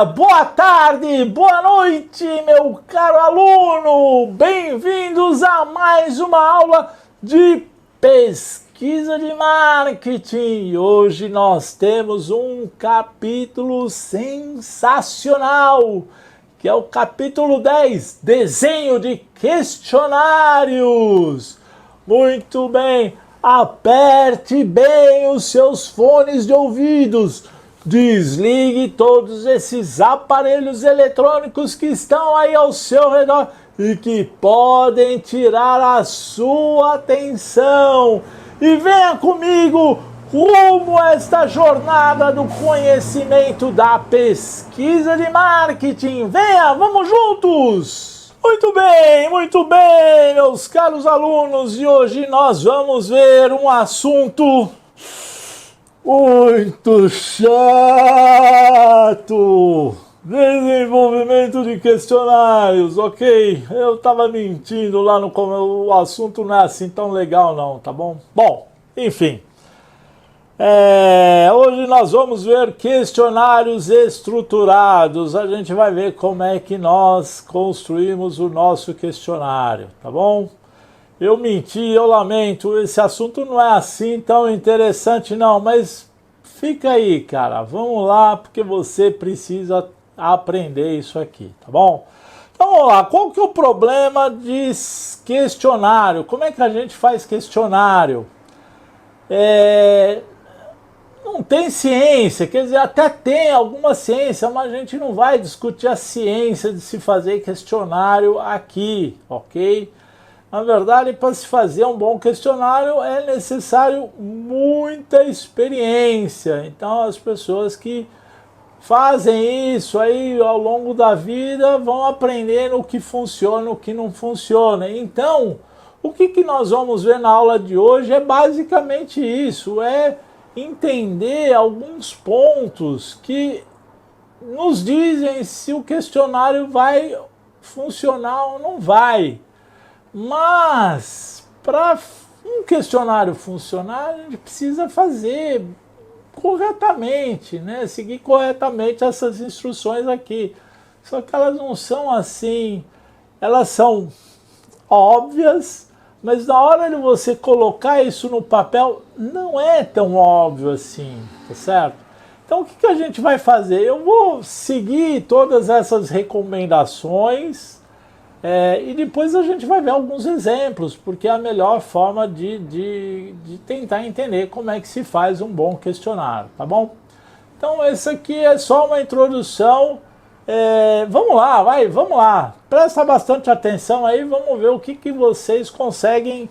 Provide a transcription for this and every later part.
dia, boa tarde, boa noite, meu caro aluno! Bem-vindos a mais uma aula de pesquisa de marketing. Hoje nós temos um capítulo sensacional, que é o capítulo 10, desenho de questionários. Muito bem, aperte bem os seus fones de ouvidos. Desligue todos esses aparelhos eletrônicos que estão aí ao seu redor e que podem tirar a sua atenção. E venha comigo rumo a esta jornada do conhecimento da pesquisa de marketing. Venha, vamos juntos! Muito bem, meus caros alunos. E hoje nós vamos ver um assunto muito chato. Desenvolvimento de questionários, ok? Eu tava mentindo lá no começo, o assunto não é assim tão legal não, tá bom? Bom, enfim. Hoje nós vamos ver questionários estruturados. A gente vai ver como é que nós construímos o nosso questionário, tá bom? Eu menti, eu lamento, esse assunto não é assim tão interessante não, mas fica aí, cara, vamos lá, porque você precisa aprender isso aqui, tá bom? Então vamos lá, qual que é o problema de questionário? Como é que a gente faz questionário? Não tem ciência, quer dizer, até tem alguma ciência, mas a gente não vai discutir a ciência de se fazer questionário aqui, ok? Na verdade, para se fazer um bom questionário é necessário muita experiência. Então, as pessoas que fazem isso aí ao longo da vida vão aprendendo o que funciona e o que não funciona. Então, o que nós vamos ver na aula de hoje é basicamente isso, é entender alguns pontos que nos dizem se o questionário vai funcionar ou não vai. Mas, para um questionário funcionar, a gente precisa fazer corretamente, né? Seguir corretamente essas instruções aqui. Só que elas não são assim, elas são óbvias, mas na hora de você colocar isso no papel, não é tão óbvio assim, tá certo? Então, o que a gente vai fazer? Eu vou seguir todas essas recomendações, e depois a gente vai ver alguns exemplos, porque é a melhor forma de tentar entender como é que se faz um bom questionário, tá bom? Então, esse aqui é só uma introdução. Vamos lá, vamos lá. Presta bastante atenção aí, vamos ver o que vocês conseguem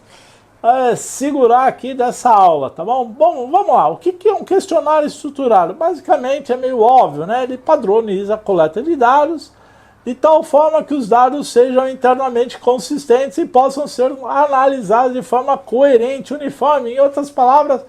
segurar aqui dessa aula, tá bom? Bom, vamos lá. O que é um questionário estruturado? Basicamente é meio óbvio, né? Ele padroniza a coleta de dados de tal forma que os dados sejam internamente consistentes e possam ser analisados de forma coerente, uniforme. Em outras palavras,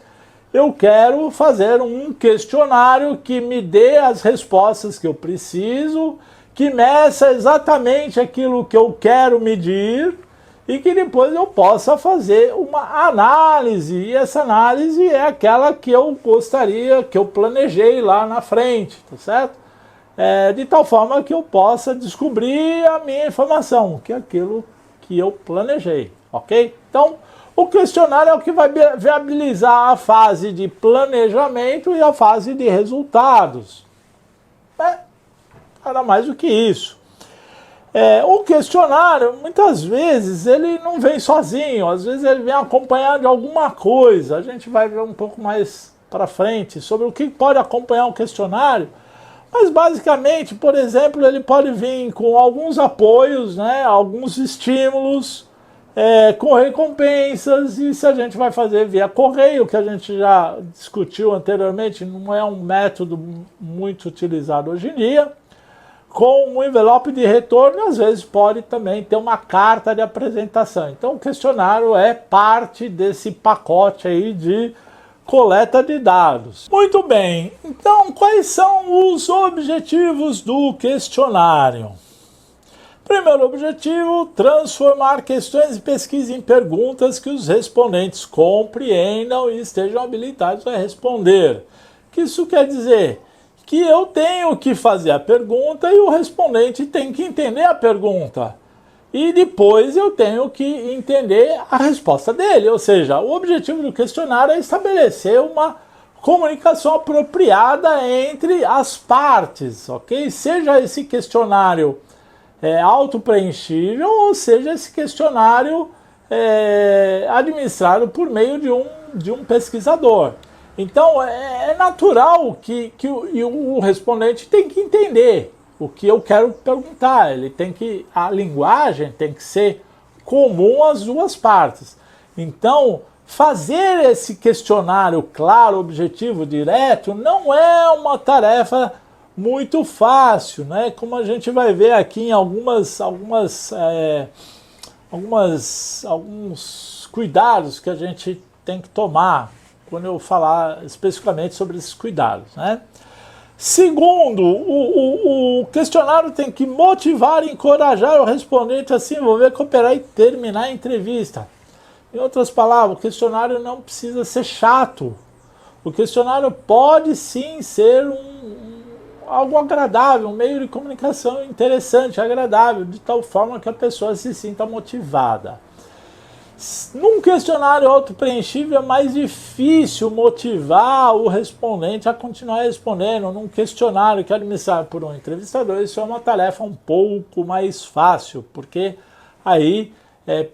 eu quero fazer um questionário que me dê as respostas que eu preciso, que meça exatamente aquilo que eu quero medir e que depois eu possa fazer uma análise. E essa análise é aquela que eu gostaria, que eu planejei lá na frente, tá certo? De tal forma que eu possa descobrir a minha informação, que é aquilo que eu planejei, ok? Então, o questionário é o que vai viabilizar a fase de planejamento e a fase de resultados. Nada mais do que isso. O questionário, muitas vezes, ele não vem sozinho, às vezes ele vem acompanhado de alguma coisa. A gente vai ver um pouco mais para frente sobre o que pode acompanhar um questionário. Mas basicamente, por exemplo, ele pode vir com alguns apoios, né, alguns estímulos, com recompensas, e se a gente vai fazer via correio, que a gente já discutiu anteriormente, não é um método muito utilizado hoje em dia, com um envelope de retorno, às vezes pode também ter uma carta de apresentação. Então o questionário é parte desse pacote aí de coleta de dados. Muito bem, então quais são os objetivos do questionário? Primeiro objetivo, transformar questões de pesquisa em perguntas que os respondentes compreendam e estejam habilitados a responder. O que isso quer dizer? que eu tenho que fazer a pergunta e o respondente tem que entender a pergunta. E depois eu tenho que entender a resposta dele. Ou seja, o objetivo do questionário é estabelecer uma comunicação apropriada entre as partes, ok? Seja esse questionário autopreenchível ou seja esse questionário administrado por meio de um pesquisador. Então é natural que o respondente tem que entender o que eu quero perguntar. A linguagem tem que ser comum às duas partes. Então, fazer esse questionário claro, objetivo, direto, não é uma tarefa muito fácil, né? Como a gente vai ver aqui em alguns cuidados que a gente tem que tomar quando eu falar especificamente sobre esses cuidados, né? Segundo, o questionário tem que motivar e encorajar o respondente a se envolver, cooperar e terminar a entrevista. Em outras palavras, o questionário não precisa ser chato. O questionário pode sim ser algo agradável, um meio de comunicação interessante, agradável, de tal forma que a pessoa se sinta motivada. Num questionário autopreenchível é mais difícil motivar o respondente a continuar respondendo. Num questionário que é administrado por um entrevistador, isso é uma tarefa um pouco mais fácil, porque aí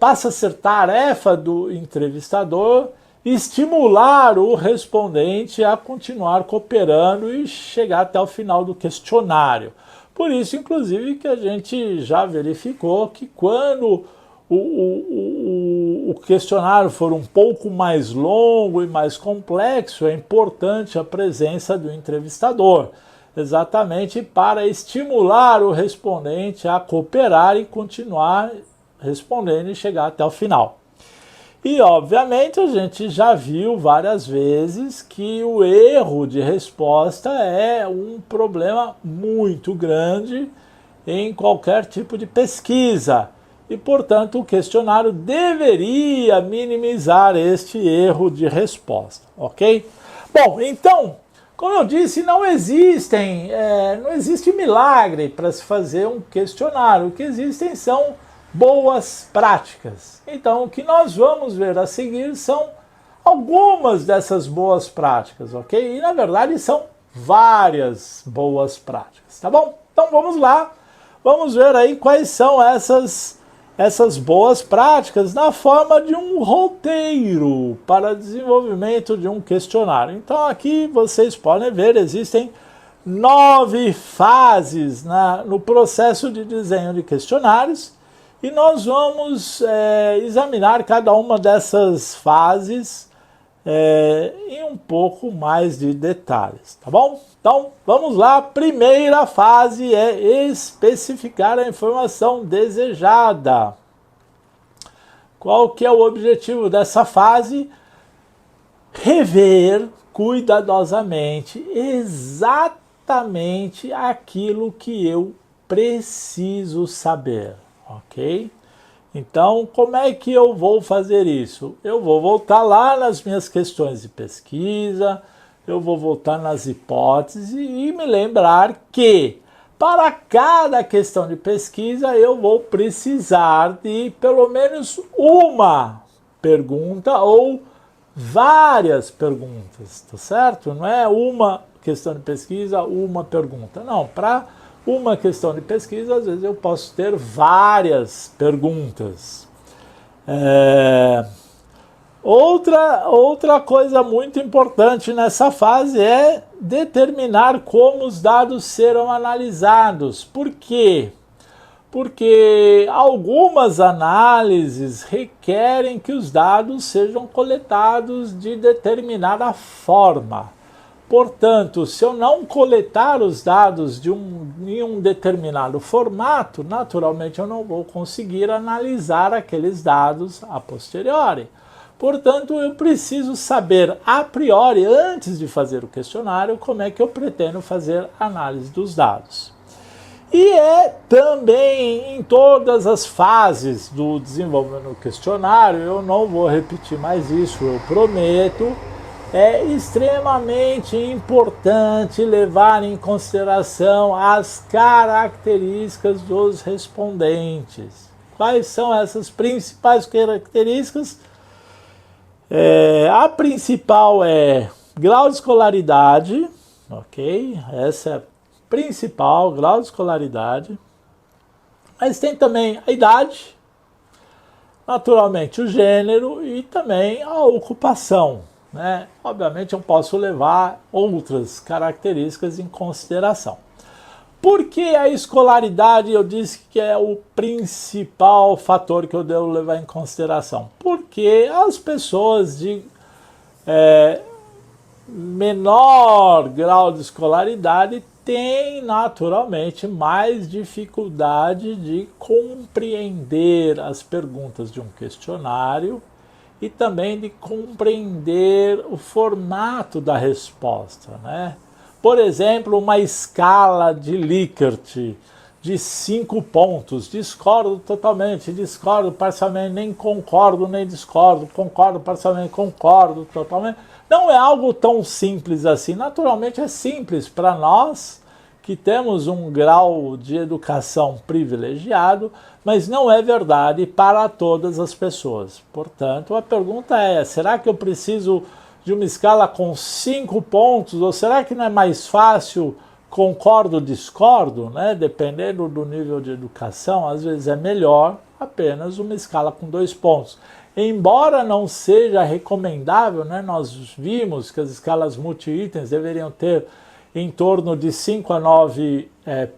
passa a ser tarefa do entrevistador estimular o respondente a continuar cooperando e chegar até o final do questionário. Por isso, inclusive, que a gente já verificou que quando o questionário for um pouco mais longo e mais complexo, é importante a presença do entrevistador, exatamente para estimular o respondente a cooperar e continuar respondendo e chegar até o final. E, obviamente, a gente já viu várias vezes que o erro de resposta é um problema muito grande em qualquer tipo de pesquisa. E, portanto, o questionário deveria minimizar este erro de resposta, ok? Bom, então, como eu disse, não existe milagre para se fazer um questionário. O que existem são boas práticas. Então, o que nós vamos ver a seguir são algumas dessas boas práticas, ok? E, na verdade, são várias boas práticas, tá bom? Então, vamos lá. Vamos ver aí quais são essas boas práticas na forma de um roteiro para desenvolvimento de um questionário. Então, aqui vocês podem ver, existem 9 fases no processo de desenho de questionários e nós vamos examinar cada uma dessas fases em um pouco mais de detalhes, tá bom? Então, vamos lá. A primeira fase é especificar a informação desejada. Qual que é o objetivo dessa fase? Rever cuidadosamente exatamente aquilo que eu preciso saber, ok? Então, como é que eu vou fazer isso? Eu vou voltar lá nas minhas questões de pesquisa, eu vou voltar nas hipóteses e me lembrar que para cada questão de pesquisa eu vou precisar de pelo menos uma pergunta ou várias perguntas, tá certo? Não é uma questão de pesquisa, uma pergunta. Não, para uma questão de pesquisa, às vezes eu posso ter várias perguntas. Outra coisa muito importante nessa fase é determinar como os dados serão analisados. Por quê? Porque algumas análises requerem que os dados sejam coletados de determinada forma. Portanto, se eu não coletar os dados em um determinado formato, naturalmente eu não vou conseguir analisar aqueles dados a posteriori. Portanto, eu preciso saber a priori, antes de fazer o questionário, como é que eu pretendo fazer a análise dos dados. E também em todas as fases do desenvolvimento do questionário, eu não vou repetir mais isso, eu prometo, é extremamente importante levar em consideração as características dos respondentes. Quais são essas principais características? A principal é grau de escolaridade, ok? Essa é a principal, grau de escolaridade. Mas tem também a idade, naturalmente o gênero e também a ocupação, né? Obviamente eu posso levar outras características em consideração. Por que a escolaridade eu disse que é o principal fator que eu devo levar em consideração? Porque as pessoas de menor grau de escolaridade têm naturalmente mais dificuldade de compreender as perguntas de um questionário e também de compreender o formato da resposta, né? Por exemplo, uma escala de Likert de 5 pontos, discordo totalmente, discordo parcialmente, nem concordo nem discordo, concordo parcialmente, concordo totalmente. Não é algo tão simples assim. Naturalmente é simples para nós que temos um grau de educação privilegiado, mas não é verdade para todas as pessoas. Portanto, a pergunta é, será que eu preciso de uma escala com 5 pontos, ou será que não é mais fácil concordo, discordo, né? Dependendo do nível de educação, às vezes é melhor apenas uma escala com 2 pontos. Embora não seja recomendável, né? Nós vimos que as escalas multi-itens deveriam ter em torno de 5 a 9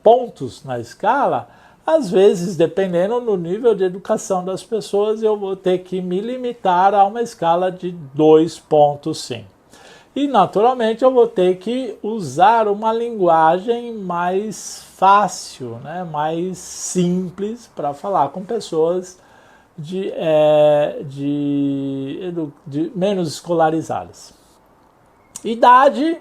pontos na escala, às vezes, dependendo do nível de educação das pessoas, eu vou ter que me limitar a uma escala de 2 pontos, sim. E, naturalmente, eu vou ter que usar uma linguagem mais fácil, né, mais simples para falar com pessoas de menos escolarizadas. Idade,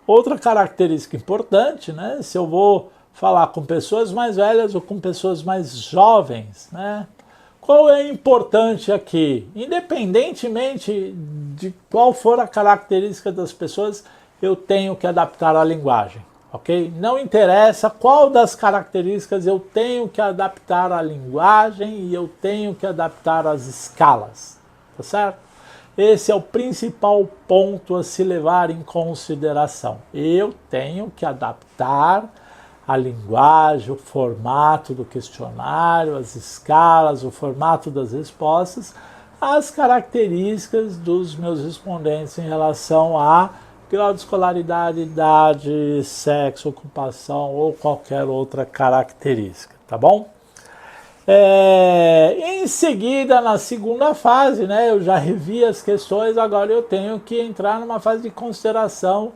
outra característica importante, né, se eu vou falar com pessoas mais velhas ou com pessoas mais jovens, né? Qual é importante aqui? Independentemente de qual for a característica das pessoas, eu tenho que adaptar a linguagem, ok? Não interessa qual das características, eu tenho que adaptar a linguagem e eu tenho que adaptar as escalas, tá certo? Esse é o principal ponto a se levar em consideração. Eu tenho que adaptar a linguagem, o formato do questionário, as escalas, o formato das respostas, as características dos meus respondentes em relação a grau de escolaridade, idade, sexo, ocupação ou qualquer outra característica, tá bom? Em seguida, na segunda fase, né, eu já revi as questões, agora eu tenho que entrar numa fase de consideração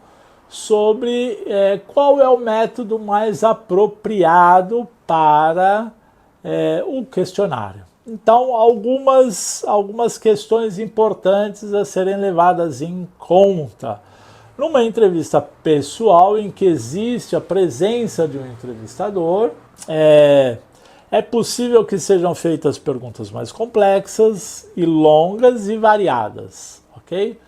sobre qual é o método mais apropriado para o questionário. Então, algumas questões importantes a serem levadas em conta. Numa entrevista pessoal em que existe a presença de um entrevistador, é possível que sejam feitas perguntas mais complexas e longas e variadas, ok?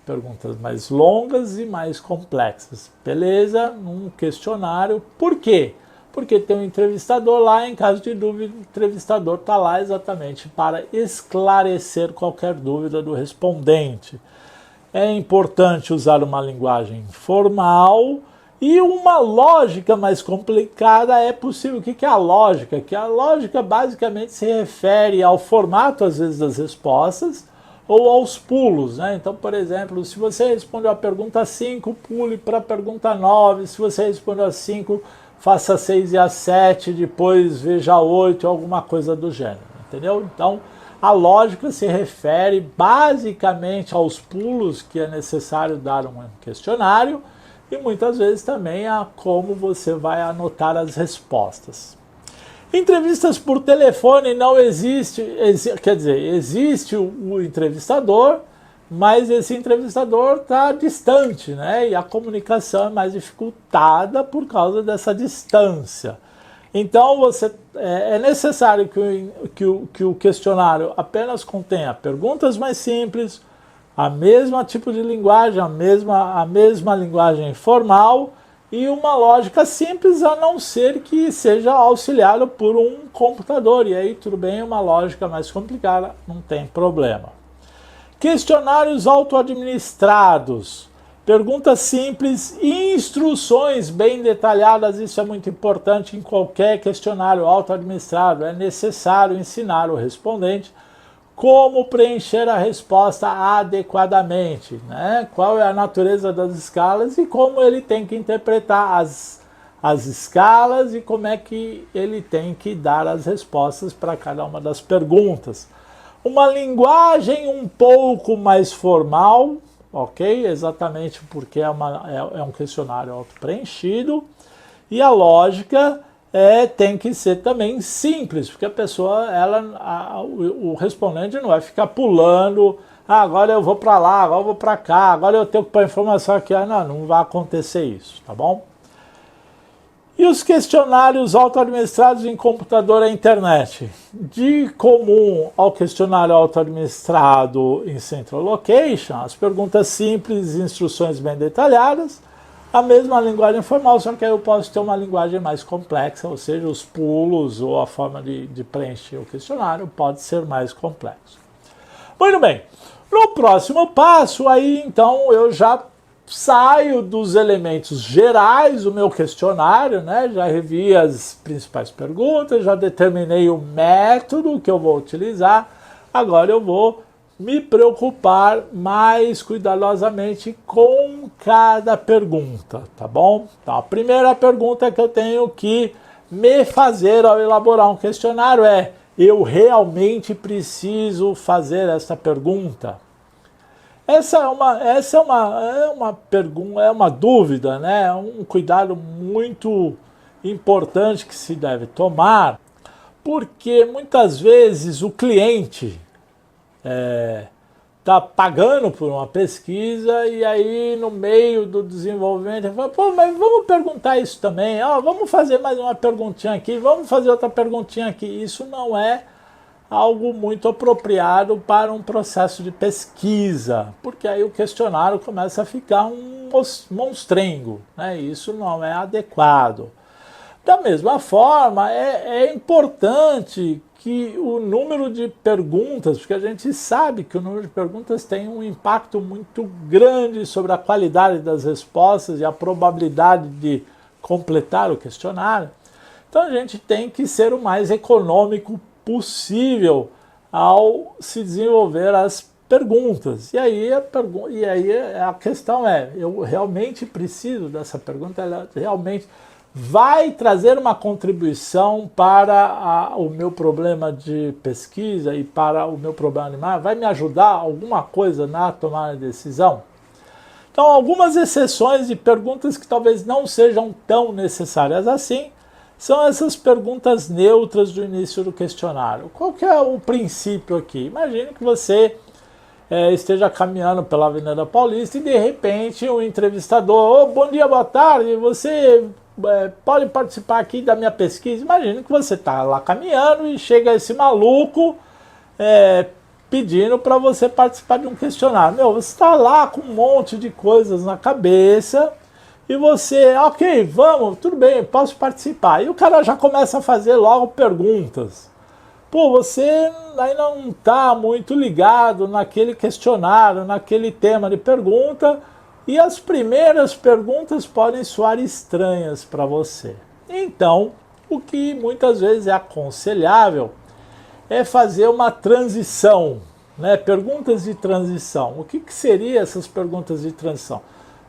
Perguntas mais longas e mais complexas. Beleza? Num questionário. Por quê? Porque tem um entrevistador lá, em caso de dúvida, o entrevistador está lá exatamente para esclarecer qualquer dúvida do respondente. É importante usar uma linguagem formal e uma lógica mais complicada é possível. O que é a lógica? Que a lógica basicamente se refere ao formato, às vezes, das respostas, ou aos pulos, né? Então, por exemplo, se você respondeu a pergunta 5, pule para a pergunta 9. Se você respondeu a 5, faça a 6 e a 7, depois veja a 8, alguma coisa do gênero, entendeu? Então, a lógica se refere basicamente aos pulos que é necessário dar um questionário e muitas vezes também a como você vai anotar as respostas. Entrevistas por telefone não existe, quer dizer, existe o entrevistador, mas esse entrevistador está distante, né? E a comunicação é mais dificultada por causa dessa distância. Então é necessário que o questionário apenas contenha perguntas mais simples, a mesma tipo de linguagem, a mesma linguagem formal e uma lógica simples, a não ser que seja auxiliado por um computador. E aí tudo bem, uma lógica mais complicada, não tem problema. Questionários auto-administrados. Perguntas simples e instruções bem detalhadas, isso é muito importante em qualquer questionário auto-administrado. É necessário ensinar o respondente como preencher a resposta adequadamente, né? Qual é a natureza das escalas e como ele tem que interpretar as escalas e como é que ele tem que dar as respostas para cada uma das perguntas. Uma linguagem um pouco mais formal, ok? Exatamente porque é um questionário auto-preenchido. E a lógica tem que ser também simples, porque a pessoa, o respondente não vai ficar pulando, agora eu vou para lá, agora eu vou para cá, agora eu tenho que pôr informação aqui. Não vai acontecer isso, tá bom? E os questionários auto-administrados em computador e internet? De comum ao questionário auto-administrado em Central Location, as perguntas simples e instruções bem detalhadas, a mesma linguagem formal, só que aí eu posso ter uma linguagem mais complexa, ou seja, os pulos ou a forma de preencher o questionário pode ser mais complexo. Muito bem, no próximo passo, aí então eu já saio dos elementos gerais do meu questionário, né? Já revi as principais perguntas, já determinei o método que eu vou utilizar, agora eu vou me preocupar mais cuidadosamente com cada pergunta, tá bom? Então, a primeira pergunta que eu tenho que me fazer ao elaborar um questionário é: eu realmente preciso fazer essa pergunta? Essa é uma dúvida, né? É um cuidado muito importante que se deve tomar, porque muitas vezes o cliente está pagando por uma pesquisa e aí no meio do desenvolvimento ele fala: pô, mas vamos perguntar isso também, vamos fazer mais uma perguntinha aqui, vamos fazer outra perguntinha aqui. Isso não é algo muito apropriado para um processo de pesquisa, porque aí o questionário começa a ficar um monstrengo, né? Isso não é adequado. Da mesma forma, é importante que o número de perguntas, porque a gente sabe que o número de perguntas tem um impacto muito grande sobre a qualidade das respostas e a probabilidade de completar o questionário. Então a gente tem que ser o mais econômico possível ao se desenvolver as perguntas. E aí a questão é: eu realmente preciso dessa pergunta? Ela realmente vai trazer uma contribuição para o meu problema de pesquisa e para o meu problema animal? Vai me ajudar alguma coisa na tomada de decisão? Então, algumas exceções de perguntas que talvez não sejam tão necessárias assim são essas perguntas neutras do início do questionário. Qual que é o princípio aqui? Imagine que você esteja caminhando pela Avenida Paulista e de repente um entrevistador: bom dia, boa tarde, você pode participar aqui da minha pesquisa? Imagine que você está lá caminhando e chega esse maluco pedindo para você participar de um questionário. Você está lá com um monte de coisas na cabeça e você: ok, vamos, tudo bem, posso participar. E o cara já começa a fazer logo perguntas. Pô, você ainda não está muito ligado naquele questionário, naquele tema de pergunta, e as primeiras perguntas podem soar estranhas para você. Então, o que muitas vezes é aconselhável é fazer uma transição, né? Perguntas de transição. O que seriam essas perguntas de transição?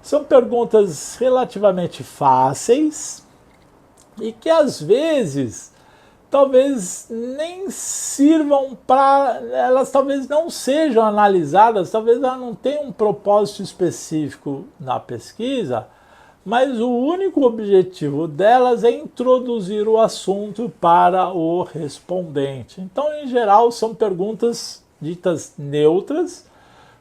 São perguntas relativamente fáceis e que às vezes talvez nem sirvam para... Elas talvez não sejam analisadas, talvez elas não tenham um propósito específico na pesquisa, mas o único objetivo delas é introduzir o assunto para o respondente. Então, em geral, são perguntas ditas neutras,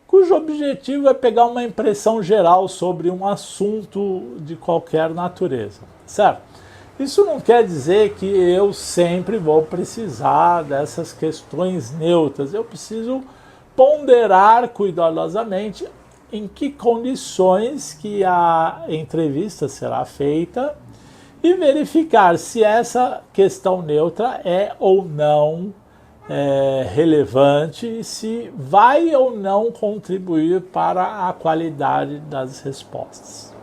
cujo objetivo é pegar uma impressão geral sobre um assunto de qualquer natureza, certo? Isso não quer dizer que eu sempre vou precisar dessas questões neutras. Eu preciso ponderar cuidadosamente em que condições que a entrevista será feita e verificar se essa questão neutra é ou não relevante, se vai ou não contribuir para a qualidade das respostas.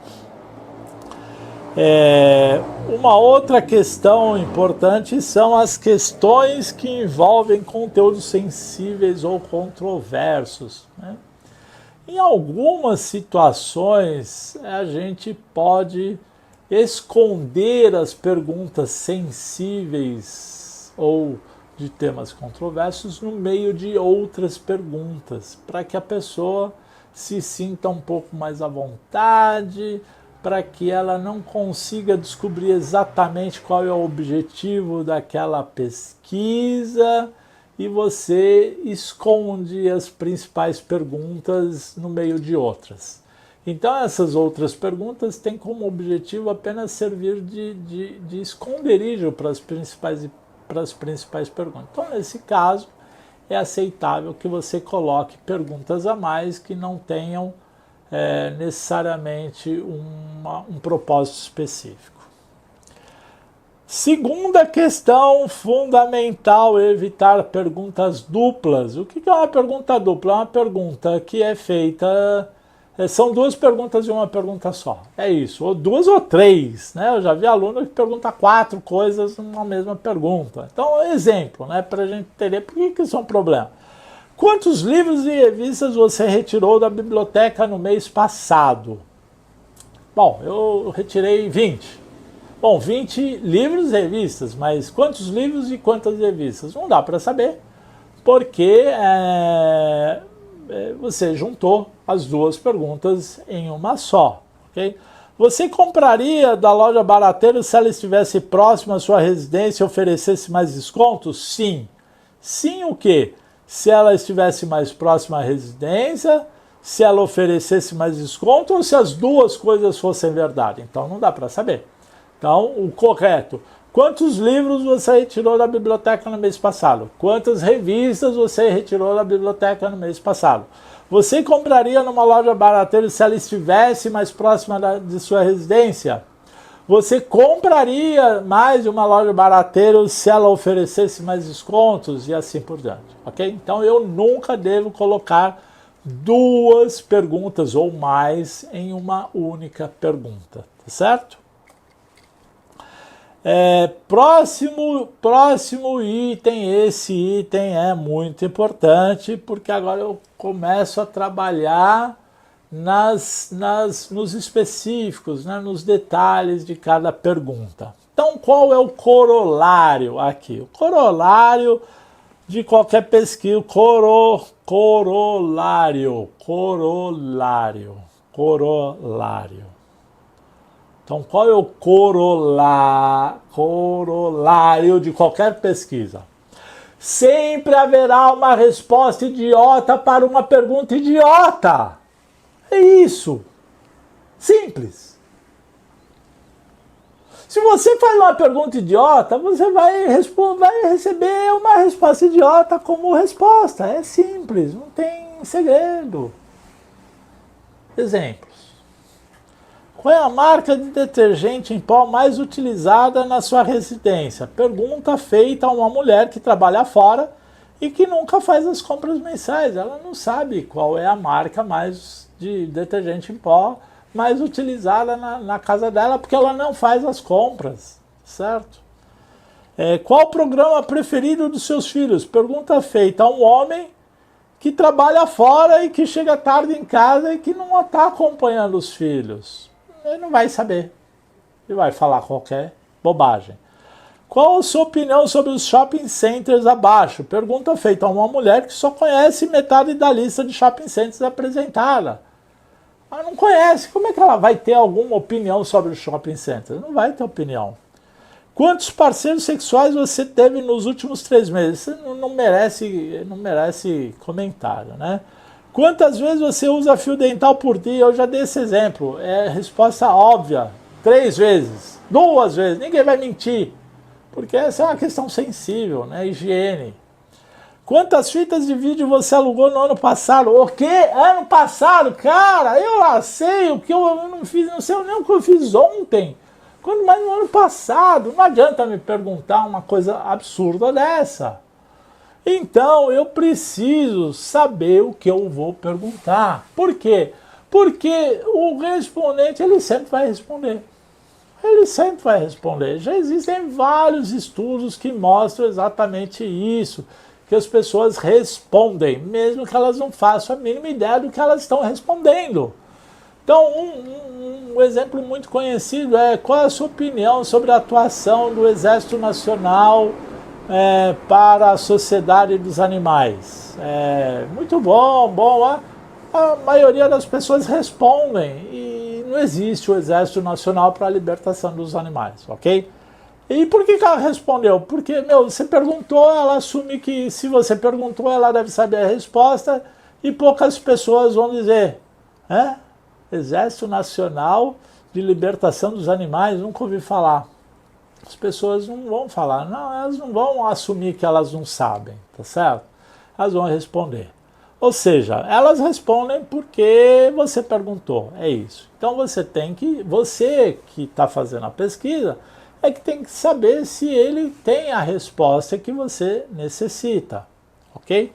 Uma outra questão importante são as questões que envolvem conteúdos sensíveis ou controversos, né? Em algumas situações, a gente pode esconder as perguntas sensíveis ou de temas controversos no meio de outras perguntas, para que a pessoa se sinta um pouco mais à vontade, para que ela não consiga descobrir exatamente qual é o objetivo daquela pesquisa, e você esconde as principais perguntas no meio de outras. Então essas outras perguntas têm como objetivo apenas servir de esconderijo para as principais perguntas. Então, nesse caso, é aceitável que você coloque perguntas a mais que não tenham necessariamente um propósito específico. Segunda questão fundamental, evitar perguntas duplas. O que é uma pergunta dupla? É uma pergunta que é feita... São duas perguntas e uma pergunta só. É isso. Ou duas ou três, né? Eu já vi aluno que pergunta 4 coisas numa mesma pergunta. Então, exemplo, né? Para a gente entender por que isso é um problema. Quantos livros e revistas você retirou da biblioteca no mês passado? Bom, eu retirei 20. Bom, 20 livros e revistas, mas quantos livros e quantas revistas? Não dá para saber, porque você juntou as duas perguntas em uma só, ok? Você compraria da loja Barateiro se ela estivesse próxima à sua residência e oferecesse mais descontos? Sim. Sim o quê? Se ela estivesse mais próxima à residência, se ela oferecesse mais desconto ou se as duas coisas fossem verdade. Então não dá para saber. Então, o correto: quantos livros você retirou da biblioteca no mês passado? Quantas revistas você retirou da biblioteca no mês passado? Você compraria numa loja Barateiro se ela estivesse mais próxima de sua residência? Você compraria mais de uma loja Barateiro se ela oferecesse mais descontos? E assim por diante, ok? Então, eu nunca devo colocar duas perguntas ou mais em uma única pergunta, tá certo? Próximo item, esse item é muito importante, porque agora eu começo a trabalhar nos específicos, né, nos detalhes de cada pergunta. Então, qual é o corolário aqui? O corolário de qualquer pesquisa, corolário. Então, qual é o corolário de qualquer pesquisa? Sempre haverá uma resposta idiota para uma pergunta idiota. É isso. Simples. Se você faz uma pergunta idiota, você vai receber uma resposta idiota como resposta. É simples, não tem segredo. Exemplos. Qual é a marca de detergente em pó mais utilizada na sua residência? Pergunta feita a uma mulher que trabalha fora e que nunca faz as compras mensais. Ela não sabe qual é a marca mais de detergente em pó mais utilizada na casa dela, porque ela não faz as compras, certo? Qual o programa preferido dos seus filhos? Pergunta feita a um homem que trabalha fora e que chega tarde em casa e que não está acompanhando os filhos. Ele não vai saber. Ele vai falar qualquer bobagem. Qual a sua opinião sobre os shopping centers abaixo? Pergunta feita a uma mulher que só conhece metade da lista de shopping centers apresentada. Ela não conhece. Como é que ela vai ter alguma opinião sobre os shopping centers? Não vai ter opinião. Quantos parceiros sexuais você teve nos últimos 3 meses? Isso não merece comentário, né? Quantas vezes você usa fio dental por dia? Eu já dei esse exemplo. É resposta óbvia. 3 vezes. 2 vezes. Ninguém vai mentir. Porque essa é uma questão sensível, né? Higiene. Quantas fitas de vídeo você alugou no ano passado? O quê? Ano passado? Cara, eu lá sei o que eu não fiz, não sei nem o que eu fiz ontem. Quando mais no ano passado? Não adianta me perguntar uma coisa absurda dessa. Então, eu preciso saber o que eu vou perguntar. Por quê? Porque o respondente, ele sempre vai responder. Ele sempre vai responder. Já existem vários estudos que mostram exatamente isso, que as pessoas respondem, mesmo que elas não façam a mínima ideia do que elas estão respondendo. Então, um exemplo muito conhecido é: qual é a sua opinião sobre a atuação do Exército Nacional para a sociedade dos animais? Muito bom. A maioria das pessoas respondem e não existe o Exército Nacional para a libertação dos animais, ok? E por que ela respondeu? Porque, você perguntou, ela assume que se você perguntou, ela deve saber a resposta e poucas pessoas vão dizer, Exército Nacional de Libertação dos Animais, nunca ouvi falar. As pessoas não vão falar, não, elas não vão assumir que elas não sabem, tá certo? Elas vão responder. Ou seja, elas respondem porque você perguntou, é isso. Então você que está fazendo a pesquisa, que tem que saber se ele tem a resposta que você necessita, ok?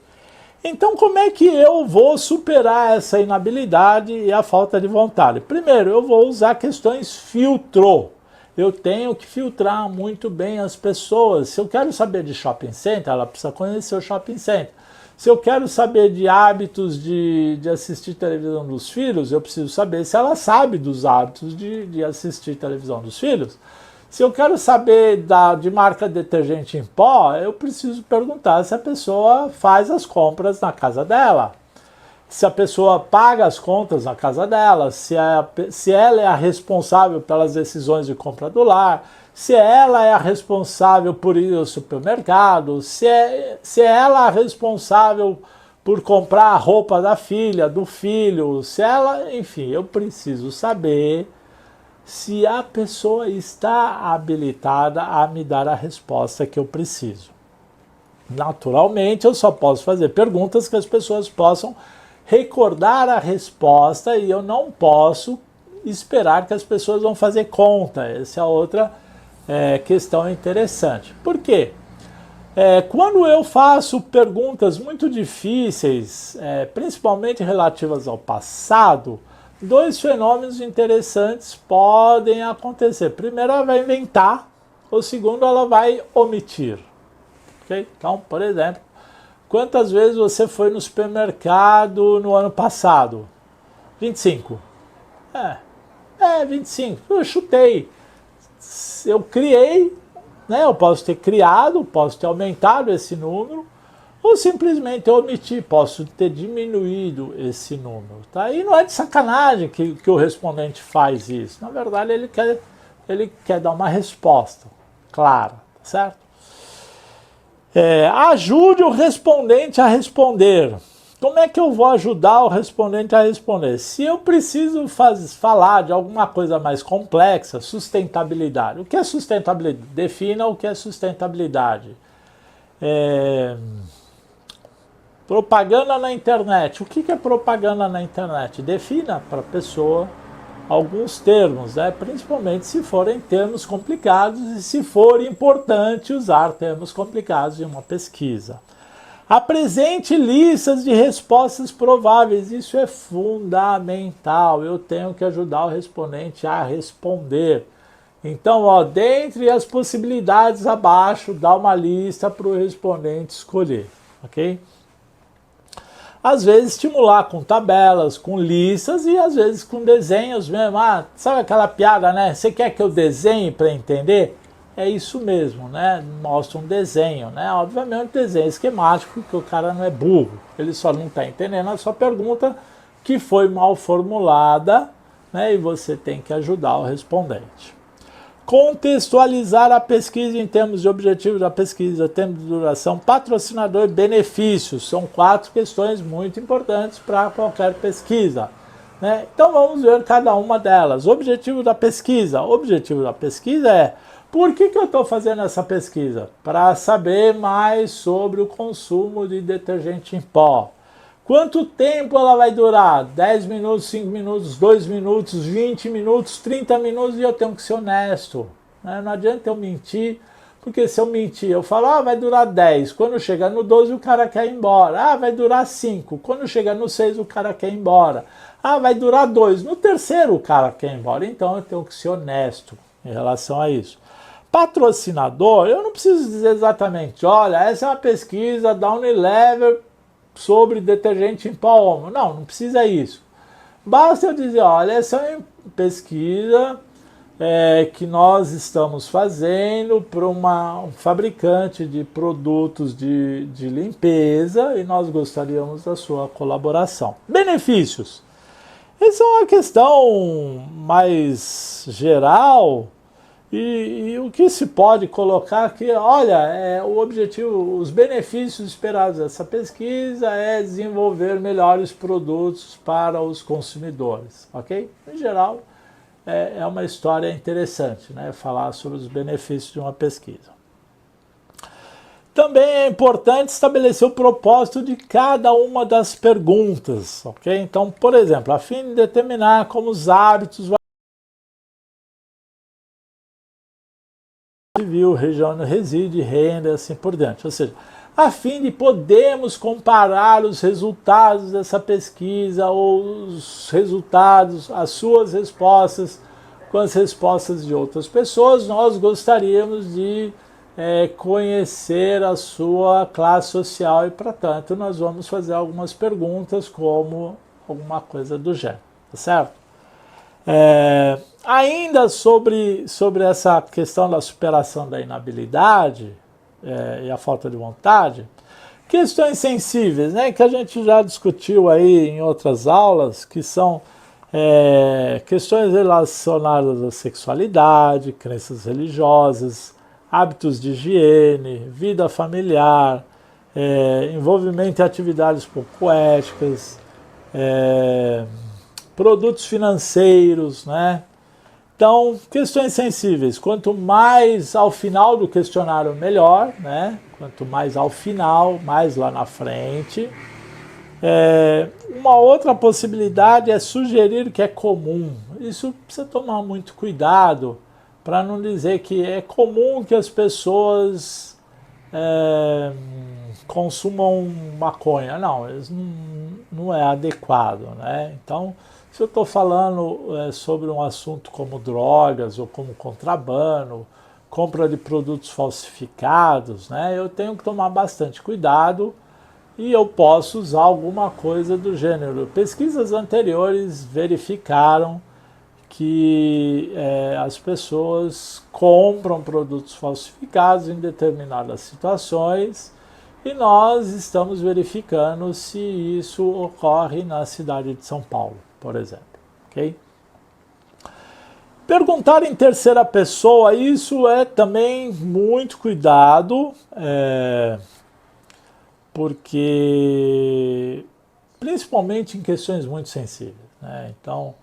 Então como é que eu vou superar essa inabilidade e a falta de vontade? Primeiro, eu vou usar questões filtro. Eu tenho que filtrar muito bem as pessoas. Se eu quero saber de shopping center, ela precisa conhecer o shopping center. Se eu quero saber de hábitos de assistir televisão dos filhos, eu preciso saber se ela sabe dos hábitos de assistir televisão dos filhos. Se eu quero saber de marca de detergente em pó, eu preciso perguntar se a pessoa faz as compras na casa dela. Se a pessoa paga as contas na casa dela, se ela é a responsável pelas decisões de compra do lar, se ela é a responsável por ir ao supermercado, se ela é a responsável por comprar a roupa da filha, do filho, enfim, eu preciso saber se a pessoa está habilitada a me dar a resposta que eu preciso. Naturalmente, eu só posso fazer perguntas que as pessoas possam recordar a resposta e eu não posso esperar que as pessoas vão fazer conta. Essa é outra questão interessante. Por quê? Quando eu faço perguntas muito difíceis, principalmente relativas ao passado, dois fenômenos interessantes podem acontecer. Primeiro, ela vai inventar, ou segundo, ela vai omitir. Okay? Então, por exemplo, quantas vezes você foi no supermercado no ano passado? 25. 25. Eu chutei. Eu criei, eu posso ter criado, posso ter aumentado esse número, ou simplesmente eu omiti, posso ter diminuído esse número. Tá? E não é de sacanagem que o respondente faz isso. Na verdade, ele quer dar uma resposta clara, tá certo? Ajude o respondente a responder. Como é que eu vou ajudar o respondente a responder? Se eu preciso falar de alguma coisa mais complexa, sustentabilidade. O que é sustentabilidade? Defina o que é sustentabilidade. Propaganda na internet. O que é propaganda na internet? Defina para a pessoa alguns termos, principalmente se forem termos complicados e se for importante usar termos complicados em uma pesquisa. Apresente listas de respostas prováveis. Isso é fundamental. Eu tenho que ajudar o respondente a responder. Então, dentre as possibilidades abaixo, dá uma lista para o respondente escolher, ok? Às vezes estimular com tabelas, com listas e às vezes com desenhos mesmo. Sabe aquela piada, né? Você quer que eu desenhe para entender? É isso mesmo, Mostra um desenho, Obviamente um desenho esquemático, que o cara não é burro. Ele só não está entendendo a sua pergunta, que foi mal formulada, E você tem que ajudar o respondente. Contextualizar a pesquisa em termos de objetivo da pesquisa, tempo de duração, patrocinador e benefícios. São 4 questões muito importantes para qualquer pesquisa. né? Então vamos ver cada uma delas. O objetivo da pesquisa. O objetivo da pesquisa é: por que eu estou fazendo essa pesquisa? Para saber mais sobre o consumo de detergente em pó. Quanto tempo ela vai durar? 10 minutos, 5 minutos, 2 minutos, 20 minutos, 30 minutos, e eu tenho que ser honesto, né? Não adianta eu mentir, porque se eu mentir, eu falo, vai durar 10. Quando chegar no 12, o cara quer ir embora. Vai durar 5. Quando chegar no 6, o cara quer ir embora. Vai durar 2. No terceiro, o cara quer ir embora. Então eu tenho que ser honesto em relação a isso. Patrocinador, eu não preciso dizer exatamente, olha, essa é uma pesquisa da Unilever sobre detergente em pó Omo. Não precisa isso. Basta eu dizer, olha, essa é uma pesquisa que nós estamos fazendo para um fabricante de produtos de limpeza e nós gostaríamos da sua colaboração. Benefícios. Essa é uma questão mais geral. E o que se pode colocar aqui, olha, o objetivo, os benefícios esperados dessa pesquisa é desenvolver melhores produtos para os consumidores, ok? Em geral, é uma história interessante, né? Falar sobre os benefícios de uma pesquisa. Também é importante estabelecer o propósito de cada uma das perguntas, ok? Então, por exemplo, a fim de determinar como os hábitos civil, região onde reside, renda e assim por diante. Ou seja, a fim de podermos comparar os resultados dessa pesquisa ou os resultados, as suas respostas com as respostas de outras pessoas, nós gostaríamos de conhecer a sua classe social e, portanto, nós vamos fazer algumas perguntas como alguma coisa do gênero, tá certo? Ainda sobre essa questão da superação da inabilidade e a falta de vontade, questões sensíveis, né, que a gente já discutiu aí em outras aulas, que são questões relacionadas à sexualidade, crenças religiosas, hábitos de higiene, vida familiar, envolvimento em atividades pouco éticas, produtos financeiros, né? Então, questões sensíveis, quanto mais ao final do questionário, melhor, né? Quanto mais ao final, mais lá na frente. Uma outra possibilidade é sugerir que é comum. Isso precisa tomar muito cuidado para não dizer que é comum que as pessoas consumam maconha. Não, isso não é adequado, né? Então, se eu estou falando sobre um assunto como drogas ou como contrabando, compra de produtos falsificados, né, eu tenho que tomar bastante cuidado e eu posso usar alguma coisa do gênero. Pesquisas anteriores verificaram que as pessoas compram produtos falsificados em determinadas situações e nós estamos verificando se isso ocorre na cidade de São Paulo, por exemplo, ok? Perguntar em terceira pessoa, isso é também muito cuidado, porque principalmente em questões muito sensíveis, né? Então,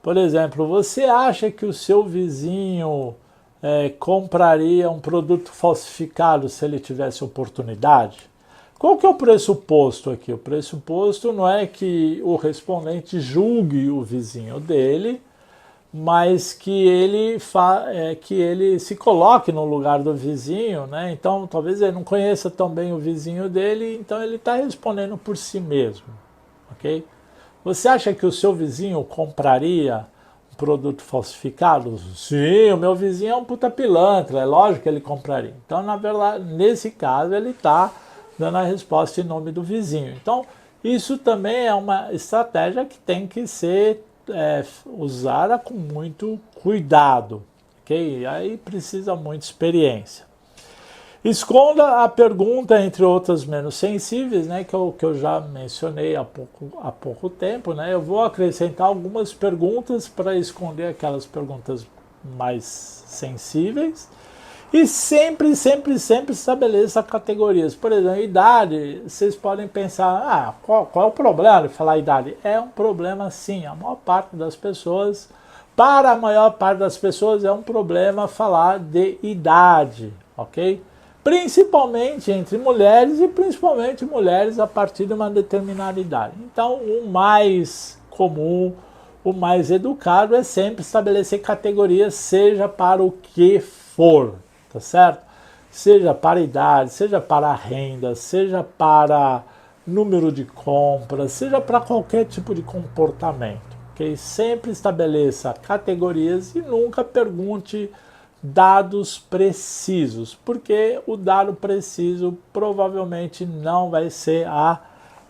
por exemplo, você acha que o seu vizinho compraria um produto falsificado se ele tivesse oportunidade? Qual que é o pressuposto aqui? O pressuposto não é que o respondente julgue o vizinho dele, mas que ele se coloque no lugar do vizinho, né? Então, talvez ele não conheça tão bem o vizinho dele, então ele está respondendo por si mesmo, ok? Você acha que o seu vizinho compraria um produto falsificado? Sim, o meu vizinho é um puta pilantra, é lógico que ele compraria. Então, na verdade, nesse caso, ele está dando a resposta em nome do vizinho. Então, isso também é uma estratégia que tem que ser usada com muito cuidado, ok? Aí precisa muita experiência. Esconda a pergunta entre outras menos sensíveis, né, que eu já mencionei há pouco tempo, né? Eu vou acrescentar algumas perguntas para esconder aquelas perguntas mais sensíveis. E sempre, sempre, sempre estabeleça categorias. Por exemplo, idade, vocês podem pensar, qual é o problema de falar idade? É um problema sim, a maior parte das pessoas, para a maior parte das pessoas é um problema falar de idade, ok? Principalmente entre mulheres e principalmente mulheres a partir de uma determinada idade. Então, o mais comum, o mais educado é sempre estabelecer categorias, seja para o que for, tá certo? Seja para idade, seja para renda, seja para número de compras, seja para qualquer tipo de comportamento, ok? Sempre estabeleça categorias e nunca pergunte dados precisos, porque o dado preciso provavelmente não vai ser a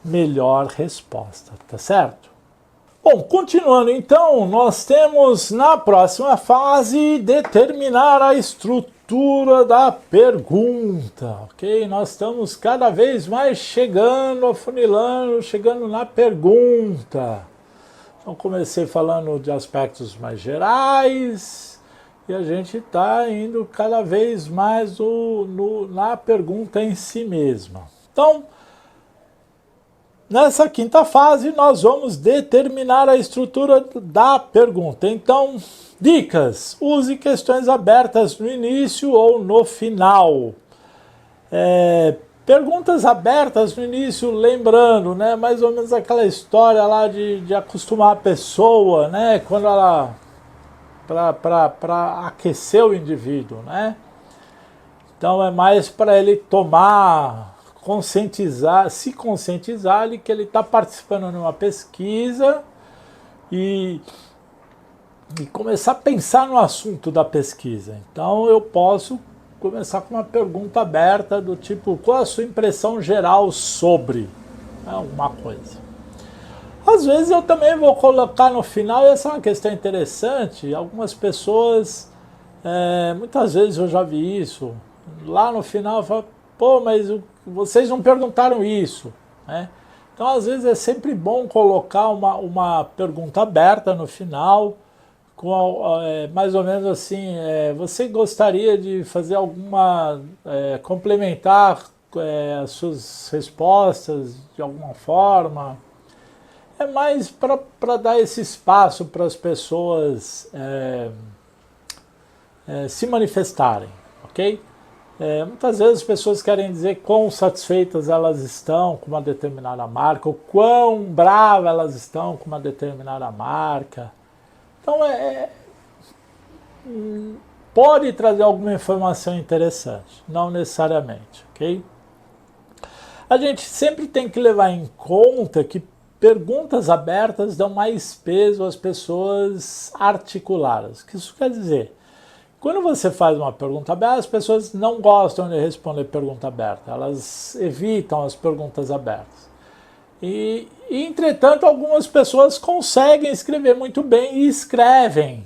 melhor resposta, tá certo? Bom, continuando então, nós temos na próxima fase determinar a estrutura da pergunta, ok? Nós estamos cada vez mais chegando, afunilando, chegando na pergunta. Então comecei falando de aspectos mais gerais e a gente está indo cada vez mais na pergunta em si mesma. Então, nessa quinta fase, nós vamos determinar a estrutura da pergunta. Então, dicas. Use questões abertas no início ou no final. Perguntas abertas no início, lembrando, né, mais ou menos aquela história lá de acostumar a pessoa, né, quando ela para aquecer o indivíduo, né? Então é mais para ele tomar, se conscientizar de que ele está participando de uma pesquisa e começar a pensar no assunto da pesquisa. Então eu posso começar com uma pergunta aberta do tipo, qual a sua impressão geral sobre alguma coisa? Às vezes eu também vou colocar no final, e essa é uma questão interessante, algumas pessoas, muitas vezes eu já vi isso, lá no final eu falo, pô, mas vocês não perguntaram isso, né? Então às vezes é sempre bom colocar uma pergunta aberta no final, mais ou menos assim, você gostaria de fazer complementar as suas respostas de alguma forma? É mais para dar esse espaço para as pessoas se manifestarem, ok? Muitas vezes as pessoas querem dizer quão satisfeitas elas estão com uma determinada marca, ou quão bravas elas estão com uma determinada marca. Então, pode trazer alguma informação interessante, não necessariamente, ok? A gente sempre tem que levar em conta que perguntas abertas dão mais peso às pessoas articuladas. O que isso quer dizer? Quando você faz uma pergunta aberta, as pessoas não gostam de responder pergunta aberta, elas evitam as perguntas abertas. Entretanto, algumas pessoas conseguem escrever muito bem e escrevem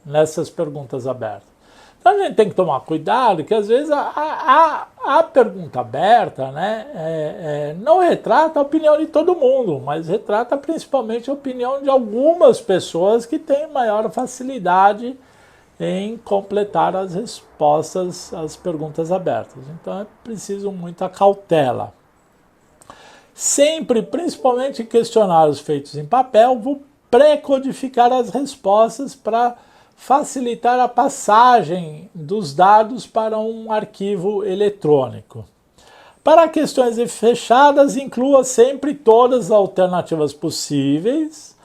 nessas perguntas abertas. Então a gente tem que tomar cuidado, que às vezes a pergunta aberta, né, não retrata a opinião de todo mundo, mas retrata principalmente a opinião de algumas pessoas que têm maior facilidade em completar as respostas às perguntas abertas. Então é preciso muita cautela. Sempre, principalmente em questionários feitos em papel, vou pré-codificar as respostas para facilitar a passagem dos dados para um arquivo eletrônico. Para questões fechadas, inclua sempre todas as alternativas possíveis,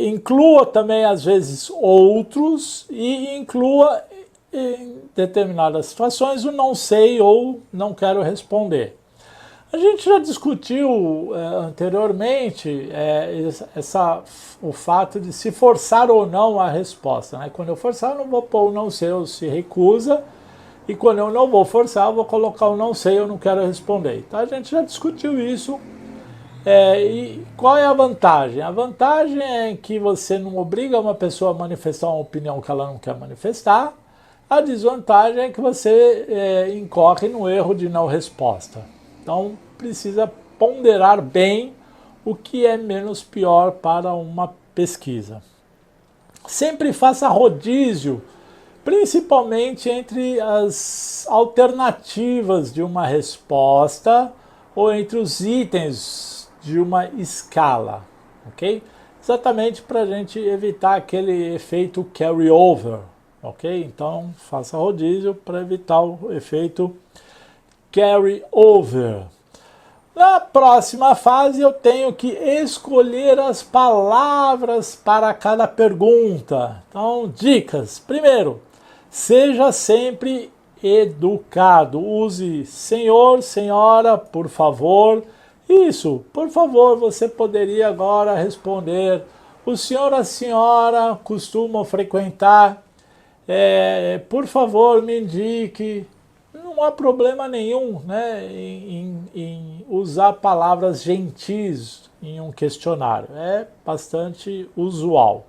inclua também, às vezes, outros e inclua, em determinadas situações, o não sei ou não quero responder. A gente já discutiu anteriormente o fato de se forçar ou não a resposta, né? Quando eu forçar, eu não vou pôr o não sei ou se recusa, e quando eu não vou forçar, eu vou colocar o não sei ou não quero responder. Então a gente já discutiu isso. E qual é a vantagem? A vantagem é que você não obriga uma pessoa a manifestar uma opinião que ela não quer manifestar. A desvantagem é que você incorre no erro de não resposta. Então, precisa ponderar bem o que é menos pior para uma pesquisa. Sempre faça rodízio principalmente entre as alternativas de uma resposta ou entre os itens de uma escala, ok? Exatamente para a gente evitar aquele efeito carry-over, ok? Então, faça rodízio para evitar o efeito carry-over. Na próxima fase, eu tenho que escolher as palavras para cada pergunta. Então, dicas. Primeiro, seja sempre educado. Use senhor, senhora, por favor. Isso, por favor, você poderia agora responder. O senhor, a senhora costumam frequentar. Por favor, me indique. Não há problema nenhum, né, em usar palavras gentis em um questionário. É bastante usual.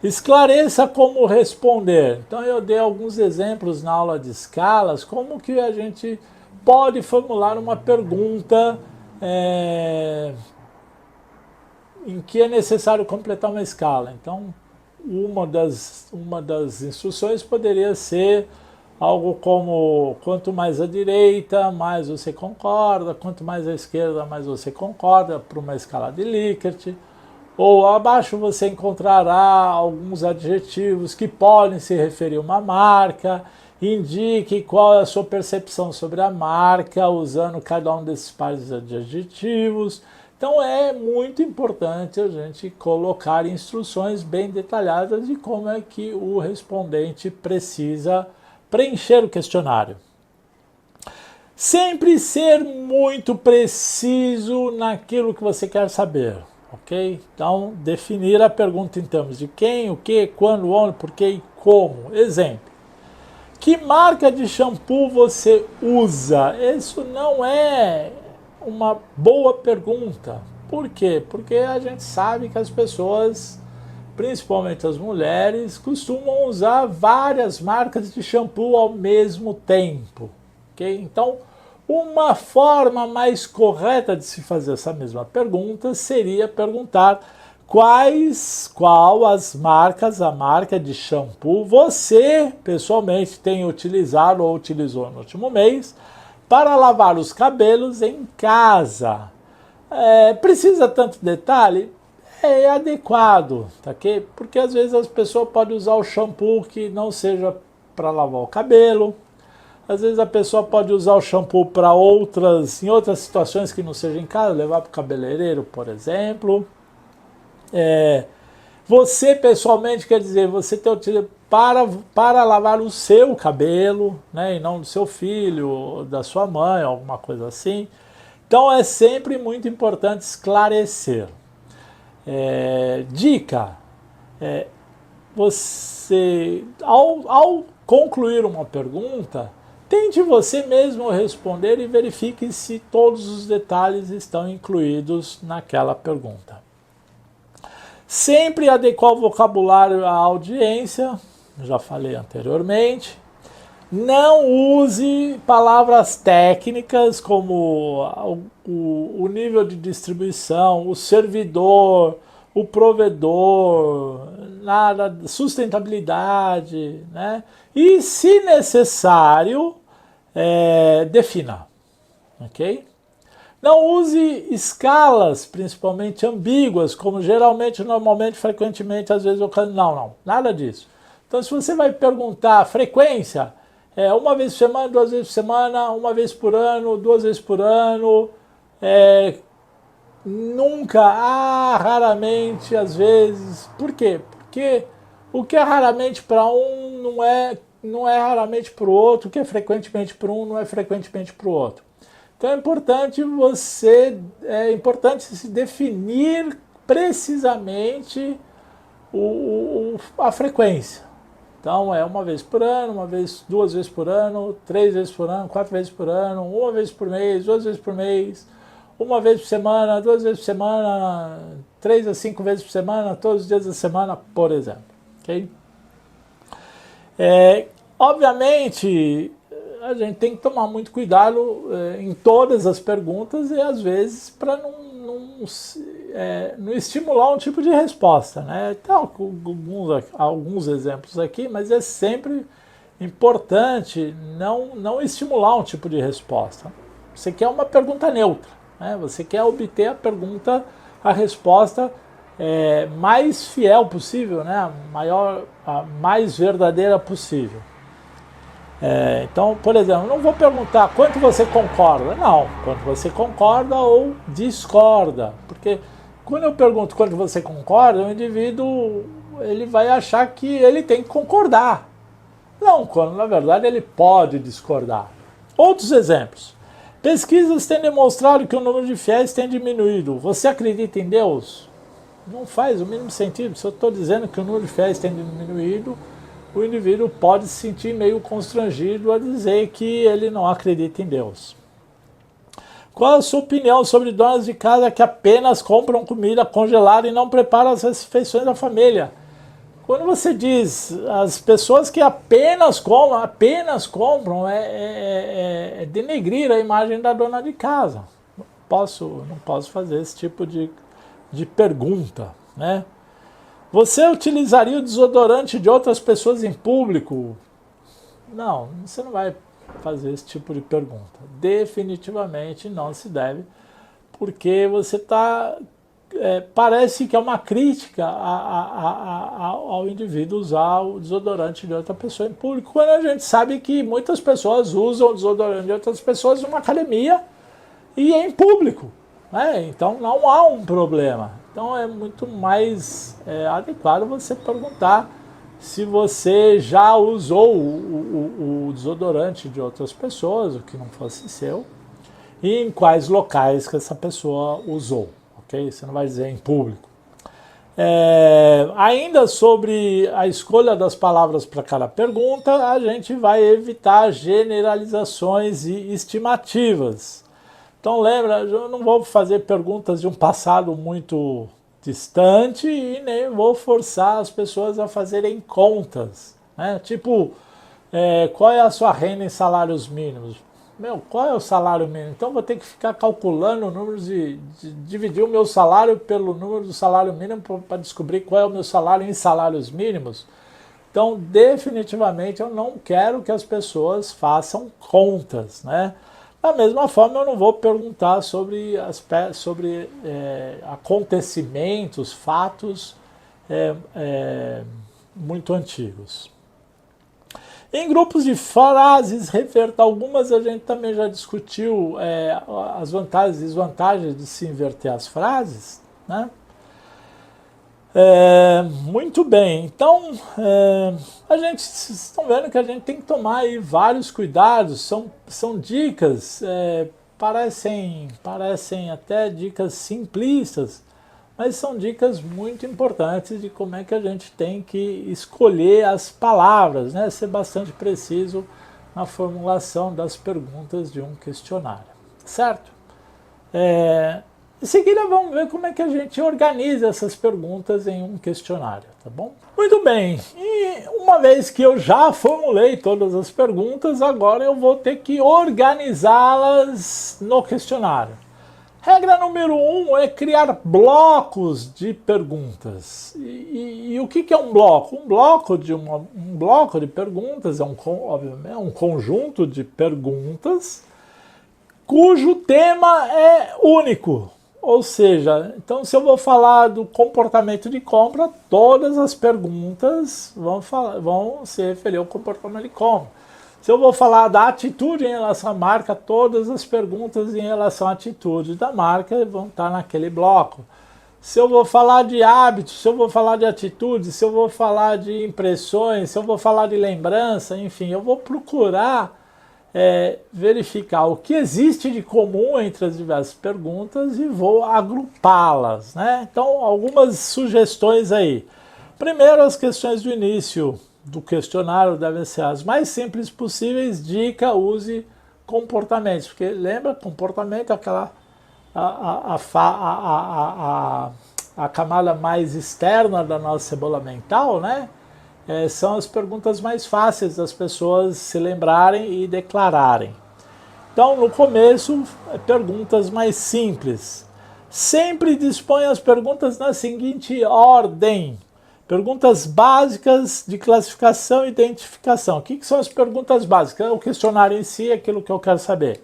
Esclareça como responder. Então eu dei alguns exemplos na aula de escalas, como que a gente pode formular uma pergunta em que é necessário completar uma escala. Então uma das instruções poderia ser algo como, quanto mais à direita, mais você concorda, quanto mais à esquerda, mais você concorda, para uma escala de Likert. Ou abaixo você encontrará alguns adjetivos que podem se referir a uma marca, indique qual é a sua percepção sobre a marca, usando cada um desses pares de adjetivos. Então é muito importante a gente colocar instruções bem detalhadas de como é que o respondente precisa preencher o questionário. Sempre ser muito preciso naquilo que você quer saber, ok? Então, definir a pergunta em termos de quem, o que, quando, onde, por que e como. Exemplo. Que marca de shampoo você usa? Isso não é uma boa pergunta. Por quê? Porque a gente sabe que as pessoas, principalmente as mulheres, costumam usar várias marcas de shampoo ao mesmo tempo. Okay? Então, uma forma mais correta de se fazer essa mesma pergunta seria perguntar qual as marcas, a marca de shampoo você pessoalmente tem utilizado ou utilizou no último mês para lavar os cabelos em casa. Precisa tanto detalhe? É adequado, tá ok? Porque às vezes as pessoas podem usar o shampoo que não seja para lavar o cabelo, às vezes a pessoa pode usar o shampoo para em outras situações que não seja em casa, levar para o cabeleireiro, por exemplo. Você pessoalmente, quer dizer, você tem utilizado para lavar o seu cabelo, né, e não do seu filho, da sua mãe, alguma coisa assim. Então é sempre muito importante esclarecer. Dica, você, ao concluir uma pergunta, tente você mesmo responder e verifique se todos os detalhes estão incluídos naquela pergunta. Sempre adequar o vocabulário à audiência, já falei anteriormente. Não use palavras técnicas como o nível de distribuição, o servidor, o provedor, nada, sustentabilidade, né? E, se necessário, defina, ok? Não use escalas, principalmente ambíguas, como geralmente, normalmente, frequentemente, às vezes, não, nada disso. Então, se você vai perguntar frequência, uma vez por semana, 2 vezes por semana, 1 vez por ano, 2 vezes por ano, nunca, raramente, às vezes. Por quê? Porque o que é raramente para um não é raramente para o outro, o que é frequentemente para um não é frequentemente para o outro. Então é importante se definir precisamente a frequência. Então é 1 vez por ano, 2 vezes por ano, 3 vezes por ano, 4 vezes por ano, 1 vez por mês, 2 vezes por mês, 1 vez por semana, 2 vezes por semana, 3 a 5 vezes por semana, todos os dias da semana, por exemplo. Okay? Obviamente, a gente tem que tomar muito cuidado em todas as perguntas e às vezes para não não estimular um tipo de resposta, né? Então, alguns exemplos aqui, mas é sempre importante não estimular um tipo de resposta. Você quer uma pergunta neutra, né? Você quer obter a resposta mais fiel possível, né? A mais verdadeira possível. Então, por exemplo, não vou perguntar quanto você concorda. Não, quanto você concorda ou discorda. Porque quando eu pergunto quanto você concorda, o indivíduo ele vai achar que ele tem que concordar. Não, quando na verdade ele pode discordar. Outros exemplos. Pesquisas têm demonstrado que o número de fiéis tem diminuído. Você acredita em Deus? Não faz o mínimo sentido. Se eu estou dizendo que o número de fiéis tem diminuído, o indivíduo pode se sentir meio constrangido a dizer que ele não acredita em Deus. Qual a sua opinião sobre donas de casa que apenas compram comida congelada e não preparam as refeições da família? Quando você diz as pessoas que apenas compram é denegrir a imagem da dona de casa. Não posso fazer esse tipo de pergunta, né? Você utilizaria o desodorante de outras pessoas em público? Não, você não vai fazer esse tipo de pergunta. Definitivamente não se deve, porque você está... parece que é uma crítica ao indivíduo usar o desodorante de outra pessoa em público, quando a gente sabe que muitas pessoas usam o desodorante de outras pessoas numa academia e em público, né? Então não há um problema. Então é muito mais adequado você perguntar se você já usou o desodorante de outras pessoas, o que não fosse seu, e em quais locais que essa pessoa usou. Okay? Você não vai dizer em público. Ainda sobre a escolha das palavras para cada pergunta, a gente vai evitar generalizações e estimativas. Então lembra, eu não vou fazer perguntas de um passado muito distante e nem vou forçar as pessoas a fazerem contas, né? Tipo, qual é a sua renda em salários mínimos? Qual é o salário mínimo? Então vou ter que ficar calculando o número de dividir o meu salário pelo número do salário mínimo para descobrir qual é o meu salário em salários mínimos. Então, definitivamente, eu não quero que as pessoas façam contas, né? Da mesma forma, eu não vou perguntar sobre acontecimentos, fatos muito antigos. Em grupos de frases, reverter algumas, a gente também já discutiu as vantagens e desvantagens de se inverter as frases, né? Muito bem, então a gente estão vendo que a gente tem que tomar aí vários cuidados, são dicas, parecem até dicas simplistas, mas são dicas muito importantes de como é que a gente tem que escolher as palavras, né? Ser bastante preciso na formulação das perguntas de um questionário, certo? Em seguida, vamos ver como é que a gente organiza essas perguntas em um questionário, tá bom? Muito bem, e uma vez que eu já formulei todas as perguntas, agora eu vou ter que organizá-las no questionário. Regra número 1 é criar blocos de perguntas. E o que é um bloco? Um bloco de perguntas é obviamente, um conjunto de perguntas cujo tema é único. Ou seja, então se eu vou falar do comportamento de compra, todas as perguntas vão se referir ao comportamento de compra. Se eu vou falar da atitude em relação à marca, todas as perguntas em relação à atitude da marca vão estar naquele bloco. Se eu vou falar de hábitos, se eu vou falar de atitudes, se eu vou falar de impressões, se eu vou falar de lembrança, enfim, eu vou procurar verificar o que existe de comum entre as diversas perguntas e vou agrupá-las, né? Então, algumas sugestões aí. Primeiro, as questões do início do questionário devem ser as mais simples possíveis. Dica: use comportamentos, porque lembra, comportamento é aquela a camada mais externa da nossa cebola mental, né? São as perguntas mais fáceis das pessoas se lembrarem e declararem. Então, no começo, perguntas mais simples. Sempre dispõe as perguntas na seguinte ordem. Perguntas básicas de classificação e identificação. O que são as perguntas básicas? O questionário em si é aquilo que eu quero saber.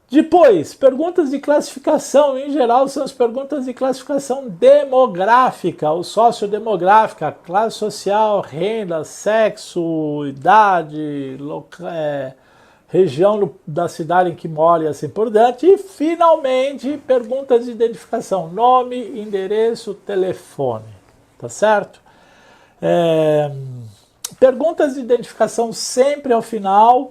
Depois, perguntas de classificação, em geral, são as perguntas de classificação demográfica, ou sociodemográfica, classe social, renda, sexo, idade, região da cidade em que mora e assim por diante. E, finalmente, perguntas de identificação, nome, endereço, telefone, tá certo? Perguntas de identificação sempre ao final.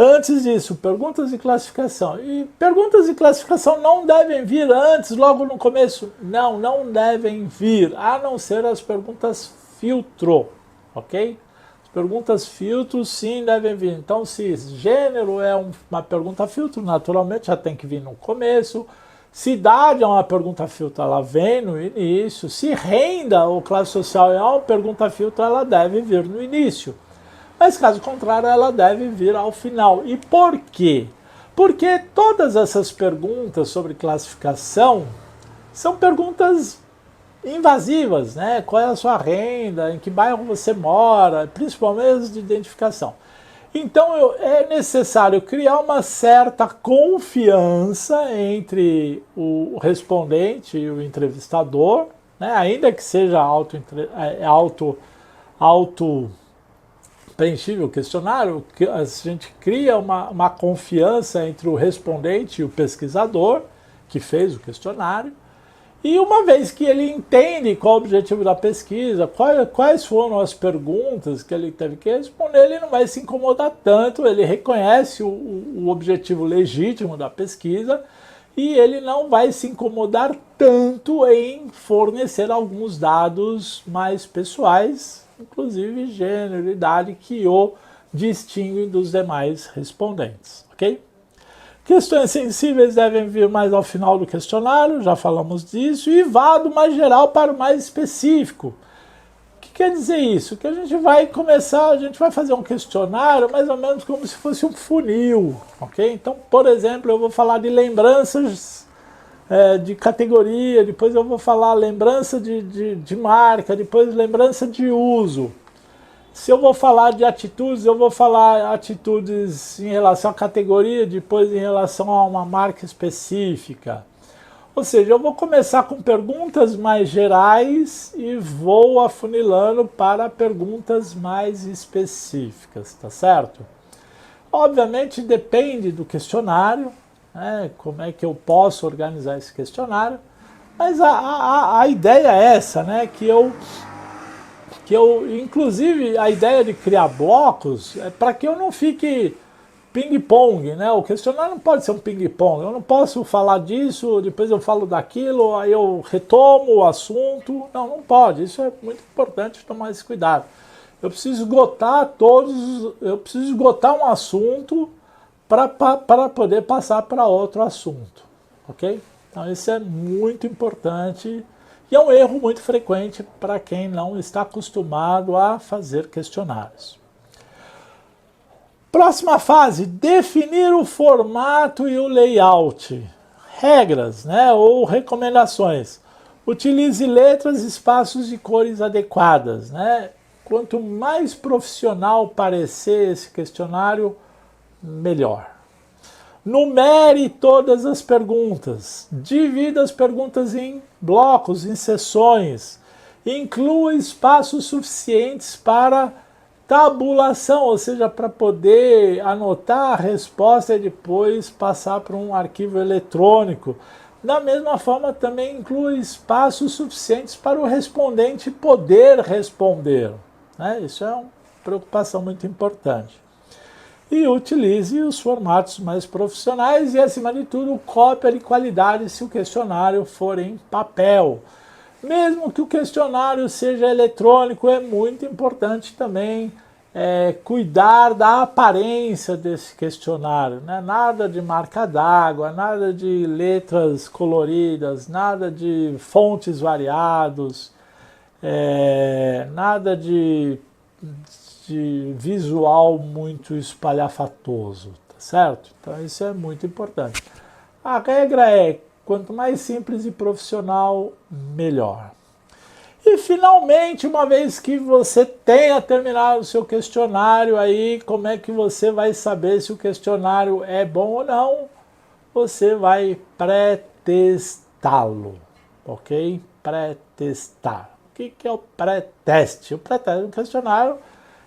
Antes disso, perguntas de classificação. E perguntas de classificação não devem vir antes, logo no começo. Não devem vir, a não ser as perguntas filtro, ok? As perguntas filtro sim devem vir. Então, se gênero é uma pergunta filtro, naturalmente já tem que vir no começo. Se idade é uma pergunta filtro, ela vem no início. Se renda ou classe social é uma pergunta filtro, ela deve vir no início. Mas, caso contrário, ela deve vir ao final. E por quê? Porque todas essas perguntas sobre classificação são perguntas invasivas, né? Qual é a sua renda, em que bairro você mora, principalmente as de identificação. Então, é necessário criar uma certa confiança entre o respondente e o entrevistador, né? Ainda que seja preenchível o questionário, a gente cria uma confiança entre o respondente e o pesquisador que fez o questionário, e uma vez que ele entende qual o objetivo da pesquisa, quais foram as perguntas que ele teve que responder, ele não vai se incomodar tanto, ele reconhece o objetivo legítimo da pesquisa e ele não vai se incomodar tanto em fornecer alguns dados mais pessoais, inclusive gênero e idade, que o distinguem dos demais respondentes, ok? Questões sensíveis devem vir mais ao final do questionário, já falamos disso, e vá do mais geral para o mais específico. O que quer dizer isso? Que a gente vai fazer um questionário mais ou menos como se fosse um funil, ok? Então, por exemplo, eu vou falar de lembranças de categoria, depois eu vou falar lembrança de marca, depois lembrança de uso. Se eu vou falar de atitudes, eu vou falar atitudes em relação à categoria, depois em relação a uma marca específica. Ou seja, eu vou começar com perguntas mais gerais e vou afunilando para perguntas mais específicas, tá certo? Obviamente depende do questionário, né, como é que eu posso organizar esse questionário, mas a ideia é essa, né, que eu, inclusive, a ideia de criar blocos é para que eu não fique ping-pong, né? O questionário não pode ser um ping-pong, eu não posso falar disso, depois eu falo daquilo, aí eu retomo o assunto, não pode, isso é muito importante tomar esse cuidado. Eu preciso esgotar um assunto para poder passar para outro assunto, ok? Então isso é muito importante e é um erro muito frequente para quem não está acostumado a fazer questionários. Próxima fase, definir o formato e o layout. Regras, né, ou recomendações. Utilize letras, espaços e cores adequadas, né? Quanto mais profissional parecer esse questionário, melhor. Numere todas as perguntas. Divida as perguntas em blocos, em seções. Inclua espaços suficientes para tabulação, ou seja, para poder anotar a resposta e depois passar para um arquivo eletrônico. Da mesma forma, também inclui espaços suficientes para o respondente poder responder, né? Isso é uma preocupação muito importante. E utilize os formatos mais profissionais e, acima de tudo, cópia de qualidade se o questionário for em papel. Mesmo que o questionário seja eletrônico, é muito importante também cuidar da aparência desse questionário, né? Nada de marca d'água, nada de letras coloridas, nada de fontes variados, nada de visual muito espalhafatoso, tá certo? Então isso é muito importante. A regra é quanto mais simples e profissional, melhor. E finalmente, uma vez que você tenha terminado o seu questionário, aí como é que você vai saber se o questionário é bom ou não? Você vai pré-testá-lo, ok? Pré-testar. O que é o pré-teste? O pré-teste do questionário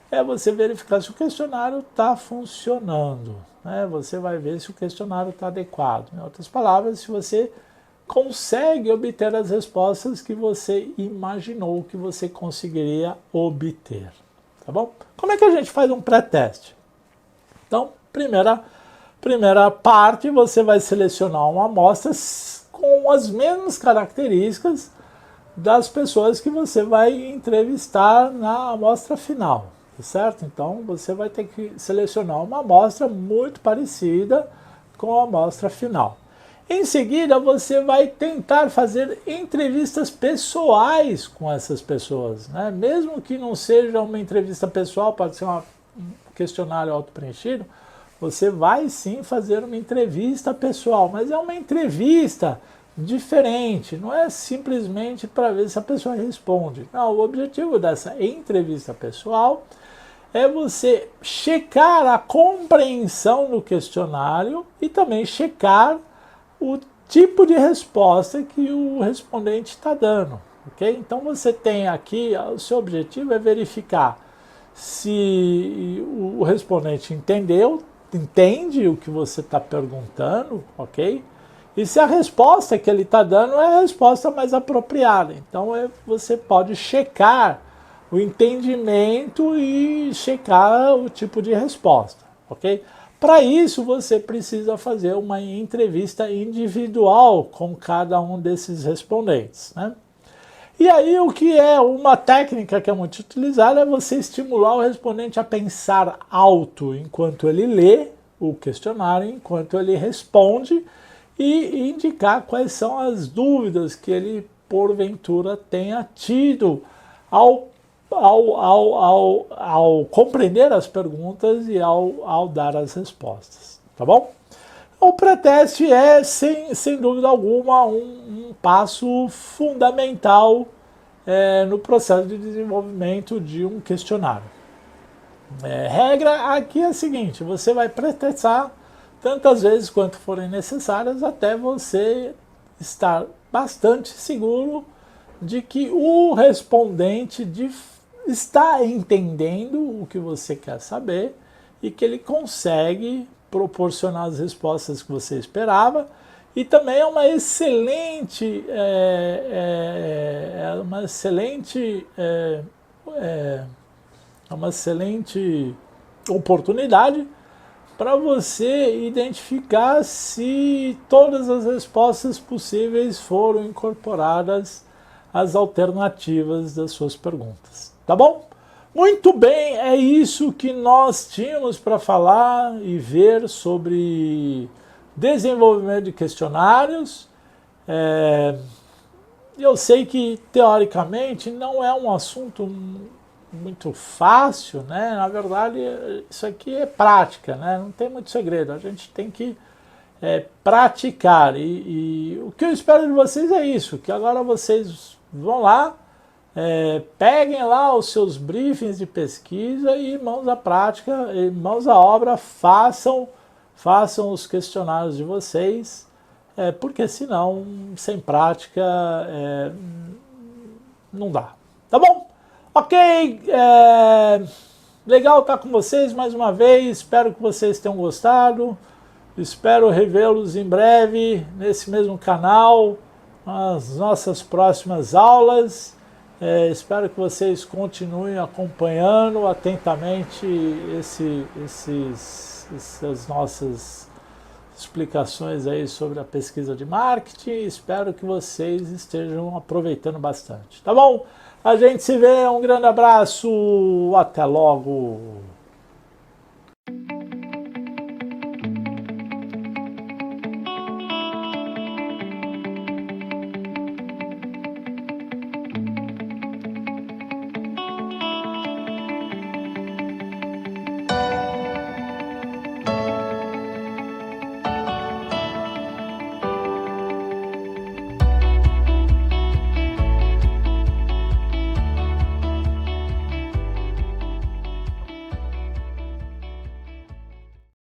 é você verificar se o questionário está funcionando, né? Você vai ver se o questionário está adequado. Em outras palavras, se você consegue obter as respostas que você imaginou que você conseguiria obter, tá bom? Como é que a gente faz um pré-teste? Então, primeira parte, você vai selecionar uma amostra com as mesmas características das pessoas que você vai entrevistar na amostra final, tá certo? Então, você vai ter que selecionar uma amostra muito parecida com a amostra final. Em seguida, você vai tentar fazer entrevistas pessoais com essas pessoas, né? Mesmo que não seja uma entrevista pessoal, pode ser um questionário auto-preenchido, você vai sim fazer uma entrevista pessoal, mas é uma entrevista diferente, não é simplesmente para ver se a pessoa responde. Não, o objetivo dessa entrevista pessoal é você checar a compreensão do questionário e também checar o tipo de resposta que o respondente está dando, ok? Então você tem aqui, o seu objetivo é verificar se o respondente entende o que você está perguntando, ok? E se a resposta que ele está dando é a resposta mais apropriada. Então você pode checar o entendimento e checar o tipo de resposta, ok? Para isso, você precisa fazer uma entrevista individual com cada um desses respondentes, né? E aí, o que é uma técnica que é muito utilizada é você estimular o respondente a pensar alto enquanto ele lê o questionário, enquanto ele responde, e indicar quais são as dúvidas que ele, porventura, tenha tido ao compreender as perguntas e ao dar as respostas, tá bom? O pré-teste é, sem dúvida alguma, um passo fundamental no processo de desenvolvimento de um questionário. Regra aqui é a seguinte, você vai pré-testar tantas vezes quanto forem necessárias até você estar bastante seguro de que o respondente está entendendo o que você quer saber e que ele consegue proporcionar as respostas que você esperava, e também é uma excelente oportunidade para você identificar se todas as respostas possíveis foram incorporadas às alternativas das suas perguntas. Tá bom? Muito bem, é isso que nós tínhamos para falar e ver sobre desenvolvimento de questionários. Eu sei que, teoricamente, não é um assunto muito fácil, né? Na verdade, isso aqui é prática, né? Não tem muito segredo, a gente tem que praticar. E o que eu espero de vocês é isso, que agora vocês vão lá, peguem lá os seus briefings de pesquisa e, mãos à prática, mãos à obra, façam os questionários de vocês, porque senão, sem prática, não dá. Tá bom? Ok, legal estar com vocês mais uma vez, espero que vocês tenham gostado, espero revê-los em breve nesse mesmo canal, nas nossas próximas aulas. Espero que vocês continuem acompanhando atentamente essas nossas explicações aí sobre a pesquisa de marketing. Espero que vocês estejam aproveitando bastante. Tá bom? A gente se vê, um grande abraço, até logo!